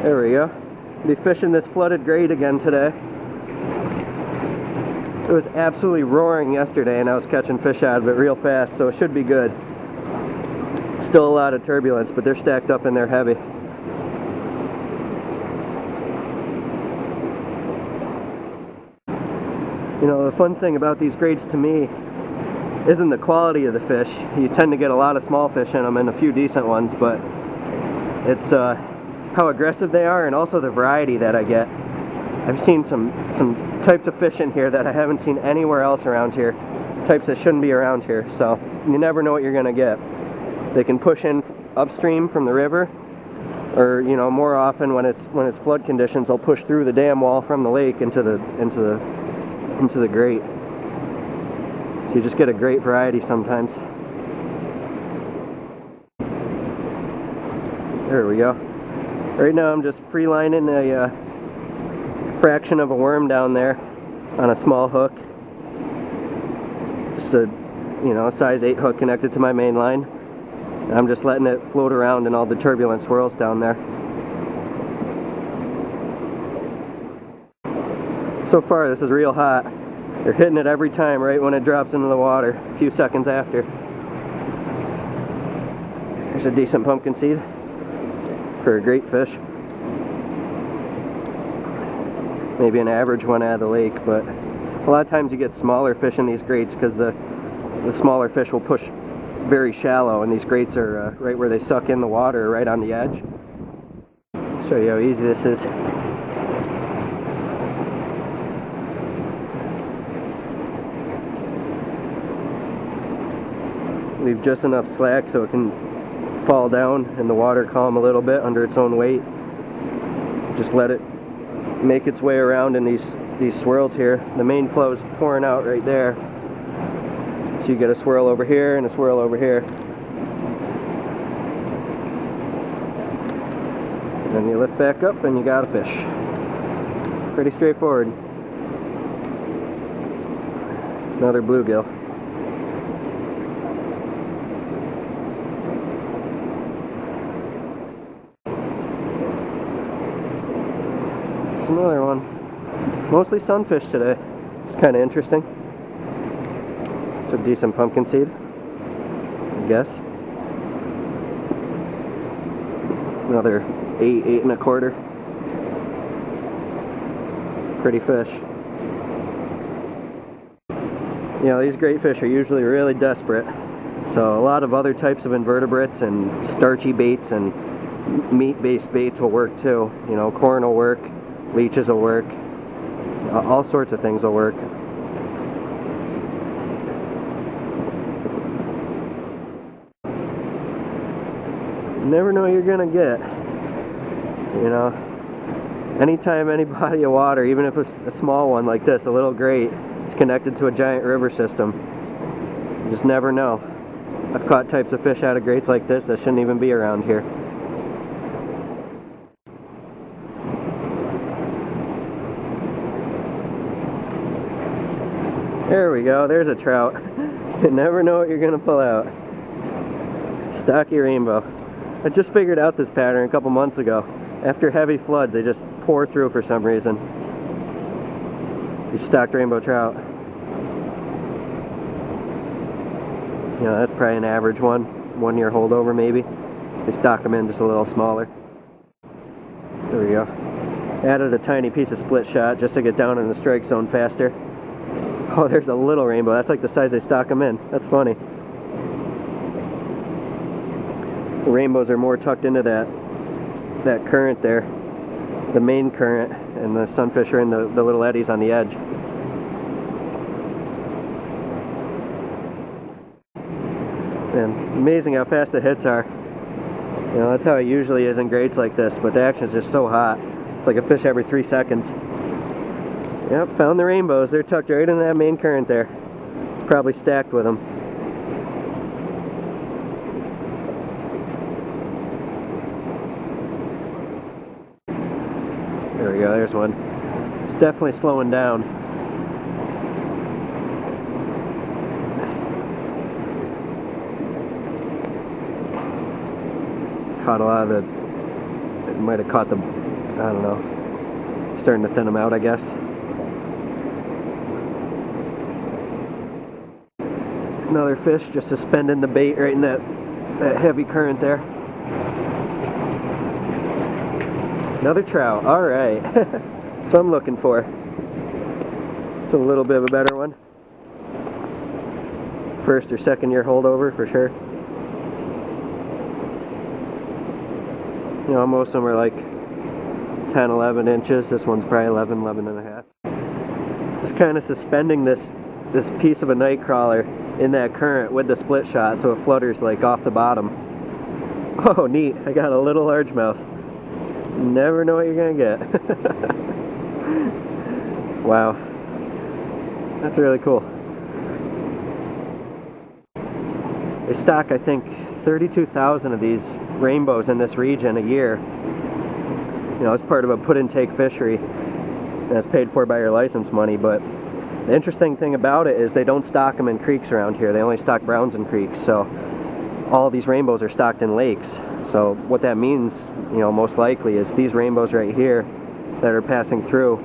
There we go. Be fishing this flooded grate again today. It was absolutely roaring yesterday and I was catching fish out of it real fast, so it should be good. Still a lot of turbulence, but they're stacked up and they're heavy. You know, the fun thing about these grates to me isn't the quality of the fish. You tend to get a lot of small fish in them and a few decent ones, but it's how aggressive they are and also the variety that I get. I've seen some types of fish in here that I haven't seen anywhere else around here. Types that shouldn't be around here, so you never know what you're gonna get. They can push in upstream from the river, or you know, more often when it's flood conditions, they'll push through the dam wall from the lake into the grate. So you just get a great variety sometimes. There we go. Right now I'm just free lining a fraction of a worm down there on a small hook. Just a, you know, size 8 hook connected to my main line. And I'm just letting it float around in all the turbulent swirls down there. So far this is real hot. They're hitting it every time right when it drops into the water, a few seconds after. There's a decent pumpkin seed for a great fish. Maybe an average one out of the lake, but a lot of times you get smaller fish in these grates because the smaller fish will push very shallow, and these grates are right where they suck in the water, right on the edge. Show you how easy this is. Leave just enough slack so it can fall down and the water calm a little bit under its own weight. Just let it make its way around in these swirls here. The main flow is pouring out right there. So you get a swirl over here and a swirl over here. And then you lift back up and you got a fish. Pretty straightforward. Another bluegill. Another one. Mostly sunfish today. It's kind of interesting. It's a decent pumpkin seed, I guess. Another 8, 8 1/4. Pretty fish. You know, these great fish are usually really desperate. So a lot of other types of invertebrates and starchy baits and meat-based baits will work too. You know, corn will work. Leeches will work. All sorts of things will work. You never know what you're gonna get. You know, anytime any body of water, even if it's a small one like this, a little grate, is connected to a giant river system, you just never know. I've caught types of fish out of grates like this that shouldn't even be around here. There we go, there's a trout. You never know what you're gonna pull out. Stocky rainbow. I just figured out this pattern a couple months ago. After heavy floods, they just pour through for some reason. These stocked rainbow trout. You know, that's probably an average one. 1 year holdover maybe. They stock them in just a little smaller. There we go. Added a tiny piece of split shot just to get down in the strike zone faster. Oh, there's a little rainbow. That's like the size they stock them in. That's funny. The rainbows are more tucked into that current there, the main current, and the sunfish are in the little eddies on the edge. And amazing how fast the hits are. You know, that's how it usually is in grates like this, but the action is just so hot. It's like a fish every 3 seconds. Yep, found the rainbows. They're tucked right in that main current there. It's probably stacked with them. There we go, there's one. It's definitely slowing down. Caught a lot of the, it might have caught the don't know, starting to thin them out, I guess. Another fish just suspending the bait right in that heavy current there. Another trout, alright. That's what I'm looking for. It's a little bit of a better one. First or second year holdover for sure. You know, most of them are like 10, 11 inches. This one's probably 11, 11 and a half. Just kind of suspending this piece of a night crawler in that current with the split shot so it flutters like off the bottom. Oh, neat. I got a little largemouth. Never know what you're gonna get. Wow. That's really cool. They stock, I think, 32,000 of these rainbows in this region a year. You know, it's part of a put-and-take fishery, and it's paid for by your license money, but the interesting thing about it is they don't stock them in creeks around here. They only stock browns in creeks, so all of these rainbows are stocked in lakes. So what that means, you know, most likely is these rainbows right here that are passing through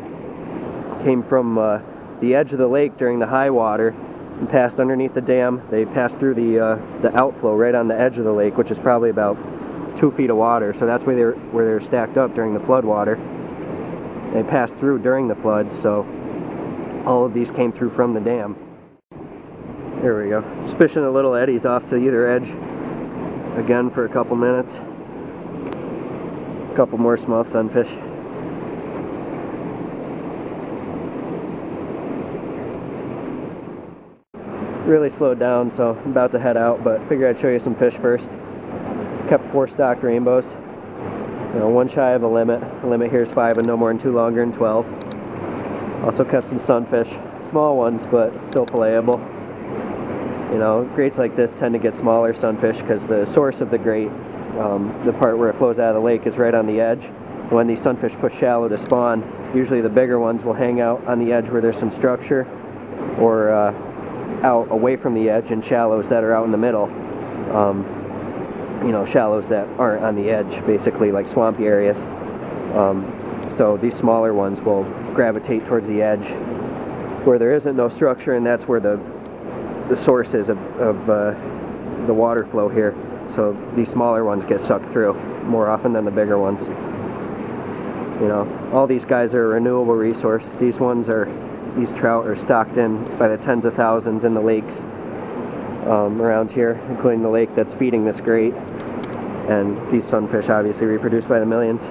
came from the edge of the lake during the high water and passed underneath the dam. They passed through the outflow right on the edge of the lake, which is probably about 2 feet of water. So that's where they're stacked up during the flood water. They passed through during the floods, so all of these came through from the dam. There we go. Just fishing the little eddies off to either edge again for a couple minutes. A couple more small sunfish. Really slowed down, so I'm about to head out, but figured I'd show you some fish first. Kept 4 stocked rainbows. You know, 1 shy of a limit. The limit here is 5 and no more than 2 longer than 12. Also kept some sunfish. Small ones, but still playable. You know, grates like this tend to get smaller sunfish because the source of the grate, the part where it flows out of the lake, is right on the edge. When these sunfish push shallow to spawn, usually the bigger ones will hang out on the edge where there's some structure, or out away from the edge in shallows that are out in the middle. You know, shallows that aren't on the edge, basically like swampy areas. So these smaller ones will gravitate towards the edge where there isn't no structure, and that's where the source is of the water flow here. So these smaller ones get sucked through more often than the bigger ones. You know, all these guys are a renewable resource. These trout are stocked in by the tens of thousands in the lakes around here, including the lake that's feeding this grate. And these sunfish obviously reproduce by the millions.